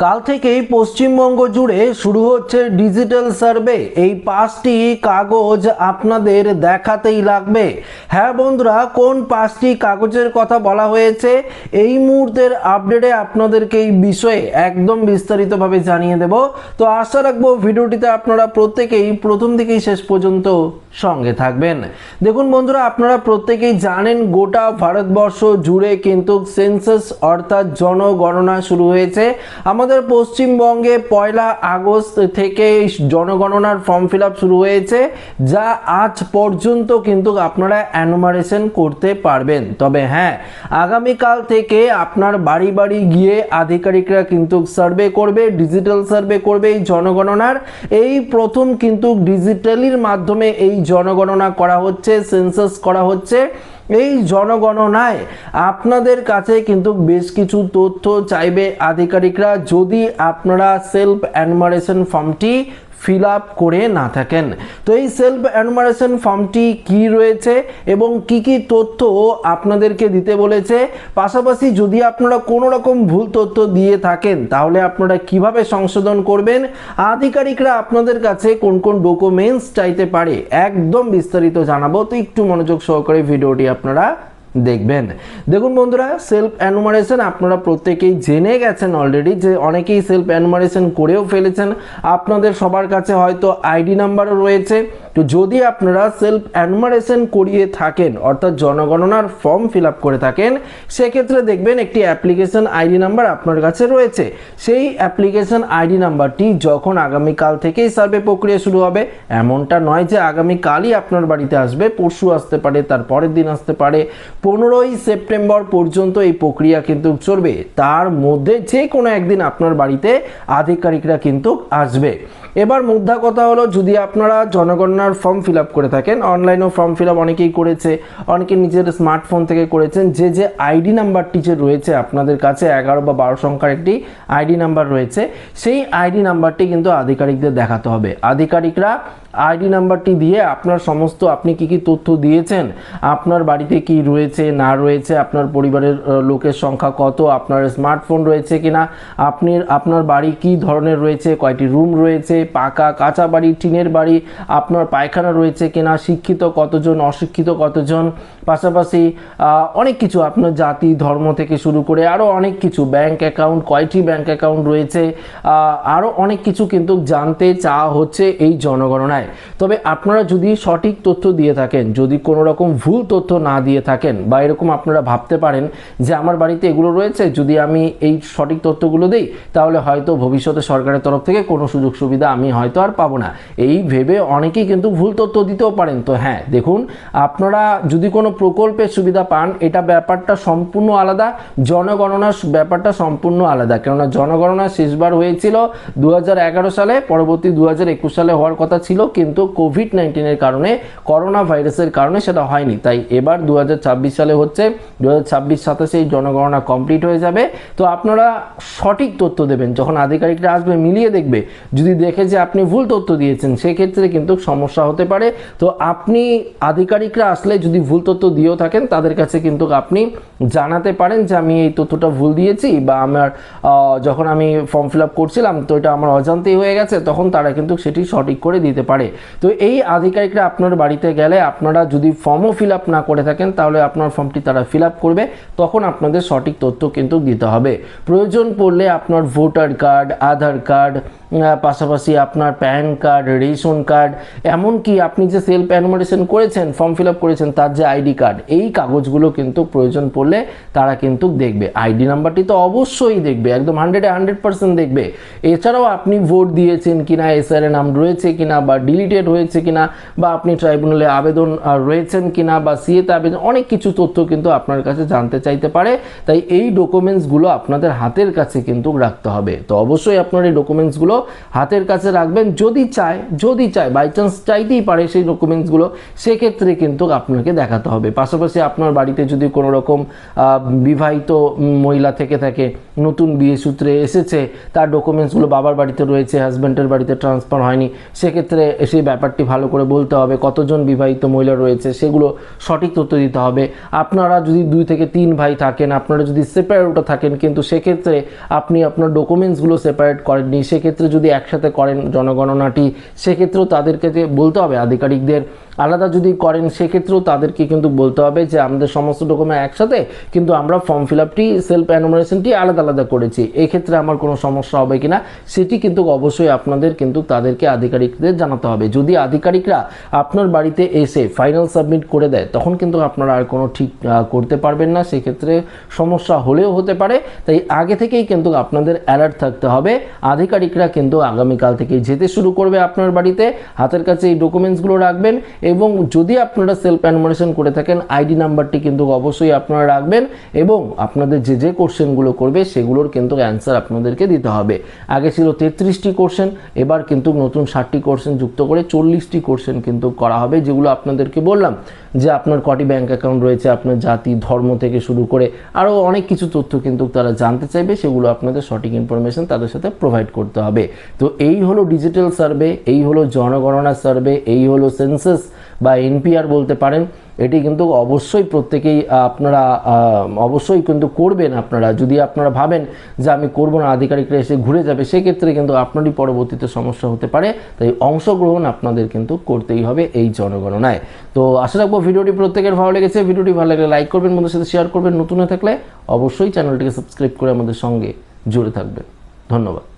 কাল থেকেই পশ্চিমবঙ্গ জুড়ে শুরু হচ্ছে ডিজিটাল সার্ভে। এই 5টি কাগজ আপনাদের দেখাতেই লাগবে। হ্যাঁ বন্ধুরা, কোন 5টি কাগজের কথা বলা হয়েছে এই মুহূর্তের আপডেটে আপনাদেরকে এই বিষয়ে একদম বিস্তারিতভাবে জানিয়ে দেব। তো আশা রাখবো ভিডিওটিতে আপনারা প্রত্যেকেই প্রথম থেকেই শেষ পর্যন্ত সঙ্গে থাকবেন। দেখুন বন্ধুরা, আপনারা প্রত্যেকেই জানেন গোটা ভারতবর্ষ জুড়ে কিন্তু সেন্সাস অর্থাৎ জনগণনা শুরু হয়েছে। আমাদের পশ্চিমবঙ্গে 1 আগস্ট থেকে জনগণনার ফর্ম ফিল আপ শুরু হয়েছে, যা আজ পর্যন্ত কিন্তু আপনারা এনুমারেশন করতে পারবেন। তবে হ্যাঁ, আগামীকাল থেকে আপনার বাড়ি বাড়ি গিয়ে আধিকারিকরা কিন্তু সার্ভে করবে, ডিজিটাল সার্ভে করবে এই জনগণনার। এই প্রথম কিন্তু ডিজিটালির মাধ্যমে এই জনগণনা করা হচ্ছে, সেন্সাস করা হচ্ছে। এই জনগণনায় আপনাদের কাছে কিন্তু বেশ কিছু তথ্য চাইবে আধিকারিকরা, যদি আপনারা সেলফ এনুমারেশন ফর্মটি ফিল আপ করে না থাকেন। তো এই সেলফ এনুমারেশন ফর্মটি কি রয়েছে এবং কি কি তথ্য আপনাদেরকে দিতে বলেছে, পাশাপাশি যদি আপনারা কোনো রকম ভুল তথ্য দিয়ে থাকেন তাহলে আপনারা কিভাবে সংশোধন করবেন, আধিকারিকরা আপনাদের কাছে কোন কোন ডকুমেন্টস চাইতে পারে, একদম বিস্তারিত জানাবো। তো একটু মনোযোগ সহকারে ভিডিওটি আপনারা দেখবেন। দেখুন বন্ধুরা, সেলফ এনুমারেশন আপনারা প্রত্যেকেই জেনে গেছেন অলরেডি, যে অনেকেই সেলফ এনুমারেশন করেও ফেলেছেন। আপনাদের সবার কাছে হয়তো আইডি নাম্বারও রয়েছে। তো যদি আপনারা সেলফ এনুমারেশন করিয়ে থাকেন অর্থাৎ জনগণনার ফর্ম ফিল আপ করে থাকেন, সেক্ষেত্রে দেখবেন একটি অ্যাপ্লিকেশন আইডি নাম্বার আপনার কাছে রয়েছে। সেই অ্যাপ্লিকেশন আইডি নাম্বারটি যখন আগামীকাল থেকেই সার্ভে প্রক্রিয়া শুরু হবে, এমনটা নয় যে আগামীকালই আপনার বাড়িতে আসবে, পরশু আসতে পারে, তার পরের দিন আসতে পারে। 15ই সেপ্টেম্বর পর্যন্ত এই প্রক্রিয়া কিন্তু চলবে। তার মধ্যে যে কোনো একদিন আপনার বাড়িতে আধিকারিকরা কিন্তু আসবে। এবার মুদ্রা কথা হলো, যদি আপনারা জনগণনার ফর্ম ফিল আপ করে থাকেন, অনলাইনেও ফর্ম ফিল আপ অনেকেই করেছে, অনেকে নিজের স্মার্টফোন থেকে করেছেন, যে আইডি নাম্বারটি যে রয়েছে আপনাদের কাছে 11 বা 12 সংখ্যার একটি আইডি নাম্বার রয়েছে, সেই আইডি নাম্বারটি কিন্তু আধিকারিকদের দেখাতে হবে। আধিকারিকরা আইডি নাম্বারটি দিয়ে আপনার সমস্ত আপনি কি কি তথ্য দিয়েছেন, আপনার বাড়িতে কি রয়েছে না রয়েছে, আপনার পরিবারের লোকের সংখ্যা কত, আপনার স্মার্টফোন রয়েছে কিনা, আপনার বাড়ি কি ধরনের রয়েছে, কয়টি রুম রয়েছে, পাকা কাঁচা বাড়ি, টিনের বাড়ি, আপনার পায়খানা রয়েছে কিনা, শিক্ষিত কতজন, অশিক্ষিত কতজন, পাশাপাশি অনেক কিছু, আপনার জাতি ধর্ম থেকে শুরু করে আরও অনেক কিছু, ব্যাংক অ্যাকাউন্ট, কয়টি ব্যাংক অ্যাকাউন্ট রয়েছে, আরও অনেক কিছু কিন্তু জানতে চাওয়া হচ্ছে এই জনগণনায়। তবে আপনারা যদি সঠিক তথ্য দিয়ে থাকেন, যদি কোনো রকম ভুল তথ্য না দিয়ে থাকেন, বা এরকম আপনারা ভাবতে পারেন যে আমার বাড়িতে এগুলো রয়েছে, যদি আমি এই সঠিক তথ্যগুলো দিই তাহলে হয়তো ভবিষ্যতে সরকারের তরফ থেকে কোনো সুযোগ সুবিধা আমি হয়তো আর পাবো না, এই ভেবে অনেকেই কিন্তু ভুল তথ্য দিতেও পারেন। তো হ্যাঁ, দেখুন, আপনারা যদি কোনো প্রকল্পের সুবিধা পান, এটা ব্যাপারটা সম্পূর্ণ আলাদা, জনগণনার ব্যাপারটা সম্পূর্ণ আলাদা। কেননা জনগণনা শেষবার হয়েছিল 2011 সালে, পরবর্তী 2021 সালে হওয়ার কথা ছিল, কিন্তু কোভিড-19 কারণে, করোনা ভাইরাসের কারণে সেটা হয়নি। তাই এবার 2026 সালে হচ্ছে, 2026-27 এই জনগণনা কমপ্লিট হয়ে যাবে। তো আপনারা সঠিক তথ্য দেবেন, যখন আধিকারিকরা আসবে মিলিয়ে দেখবে, যদি দেখে যে আপনি ভুল তথ্য দিয়েছেন সেক্ষেত্রে কিন্তু সমস্যা হতে পারে। তো আপনি আধিকারিকরা আসলে যদি ভুল তথ্য দিয়েও থাকেন, তাদের কাছে কিন্তু আপনি জানাতে পারেন যে আমি এই তথ্যটা ভুল দিয়েছি, বা আমার যখন আমি ফর্ম ফিল আপ করছিলাম তো এটা আমার অজান্তেই হয়ে গেছে, তখন তারা কিন্তু সেটি সঠিক করে দিতে পারে। তো এই আধিকারিকরা আপনার বাড়িতে গেলে, আপনারা যদি ফর্মও ফিল আপ না করে থাকেন তাহলে আপনার ফর্মটি তারা ফিল আপ করবে, তখন আপনাদের সঠিক তথ্য কিন্তু দিতে হবে। প্রয়োজন পড়লে আপনার ভোটার কার্ড, আধার কার্ড, পাশাপাশি আপনার প্যান কার্ড, রেশন কার্ড, এমনকি আপনি যে সেলফ এনুমারেশন করেছেন, ফর্ম ফিল আপ করেছেন, তার যে আইডি কার্ড, এই কাগজগুলো কিন্তু প্রয়োজন পড়লে তারা কিন্তু দেখবে। আইডি নাম্বারটি তো অবশ্যই দেখবে, একদম 100% দেখবে। এছাড়াও আপনি ভোট দিয়েছেন কিনা, এসআর এর নাম রয়েছে কিনা, বা ডিলিটেড হয়েছে কিনা, বা আপনি ট্রাইব্যুনালে আবেদন রয়েছেন কিনা, বা সিএতে আবেদন, অনেক কিছু তথ্য কিন্তু আপনার কাছে জানতে চাইতে পারে। তাই এই ডকুমেন্টসগুলো আপনাদের হাতের কাছে কিন্তু রাখতে হবে। তো অবশ্যই আপনার এই ডকুমেন্টসগুলো হাতের কাছে রাখবেন। যদি চায় বাই চান্স চাইতেই পারে সেই ডকুমেন্টসগুলো, সেক্ষেত্রে কিন্তু আপনাকে দেখাতে হবে। পাশাপাশি আপনার বাড়িতে যদি কোনো রকম বিবাহিত মহিলা থেকে থাকে, নতুন বিয়ে সূত্রে এসেছে, তার ডকুমেন্টসগুলো বাবার বাড়িতে রয়েছে, হাজব্যান্ডের বাড়িতে ট্রান্সফার হয়নি, সেক্ষেত্রে সেই ব্যাপারটি ভালো করে বলতে হবে। কতজন বিবাহিত মহিলা রয়েছে সেগুলো সঠিক তথ্য দিতে হবে। আপনারা যদি 2 থেকে 3 ভাই থাকেন, আপনারা যদি সেপারেটও থাকেন, কিন্তু সেক্ষেত্রে আপনি আপনার ডকুমেন্টসগুলো সেপারেট করেননি, সেক্ষেত্রে যদি একসাথে করেন জনগণনাটি, সেক্ষেত্রেও তাদেরকে যে বলতে হবে, আধিকারিকদের আলাদা যদি করেন সেক্ষেত্রেও তাদেরকে কিন্তু বলতে হবে যে আমাদের সমস্ত ডকুমেন্ট একসাথে, কিন্তু আমরা ফর্ম ফিল আপটি সেলফ অ্যানুমারেশনটি আলাদা আলাদা করেছি, এক্ষেত্রে আমার কোনো সমস্যা হবে কিনা সেটি কিন্তু অবশ্যই আপনাদের কিন্তু তাদেরকে আধিকারিকদের জানাতে হবে। যদি আধিকারিকরা আপনার বাড়িতে এসে ফাইনাল সাবমিট করে দেয়, তখন কিন্তু আপনারা আর কোনো ঠিক করতে পারবেন না, সেক্ষেত্রে সমস্যা হলেও হতে পারে। তাই আগে থেকেই কিন্তু আপনাদের অ্যালার্ট থাকতে হবে। আধিকারিকরা কিন্তু আগামীকাল থেকেই যেতে শুরু করবে আপনার বাড়িতে, হাতের কাছে এই ডকুমেন্টসগুলো রাখবেন। এবং যদি আপনারা সেলফ অ্যানুমারেশন করে থাকেন, আইডি নাম্বারটি কিন্তু অবশ্যই আপনারা রাখবেন, এবং আপনাদের যে কোশ্চেনগুলো করবে সেগুলোর কিন্তু অ্যান্সার আপনাদেরকে দিতে হবে। আগে ছিল 33টি কোশ্চেন, এবার কিন্তু নতুন 60টি কোশ্চেন যুক্ত করে 40টি কোশ্চেন কিন্তু করা হবে, যেগুলো আপনাদেরকে বললাম যে আপনার কটি ব্যাংক অ্যাকাউন্ট রয়েছে, আপনার জাতি ধর্ম থেকে শুরু করে আরও অনেক কিছু তথ্য কিন্তু তারা জানতে চাইবে, সেগুলো আপনাদের সঠিক ইনফরমেশন তাদের সাথে প্রোভাইড করতে হবে। তো এই হলো ডিজিটাল সার্ভে, এই হলো জনগণনা সার্ভে, এই হলো সেন্সাস বা এনপিআর বলতে পারেন। এটি কিন্তু অবশ্যই প্রত্যেকেই আপনারা অবশ্যই কিন্তু করবেন। আপনারা যদি আপনারা ভাবেন যে আমি করব না, আধিকারিকরা এসে ঘুরে যাবে, সেক্ষেত্রে কিন্তু আপনারই পরবর্তীতে সমস্যা হতে পারে। তাই অংশগ্রহণ আপনাদের কিন্তু করতেই হবে এই জনগণনায়। তো আশা রাখবো ভিডিওটি প্রত্যেকের ভালো লেগেছে। ভিডিওটি ভালো লাগলে লাইক করবেন, বন্ধুদের সাথে শেয়ার করবেন, নতুন হয়ে থাকলে অবশ্যই চ্যানেলটিকে সাবস্ক্রাইব করে আমাদের সঙ্গে জুড়ে থাকবেন। ধন্যবাদ।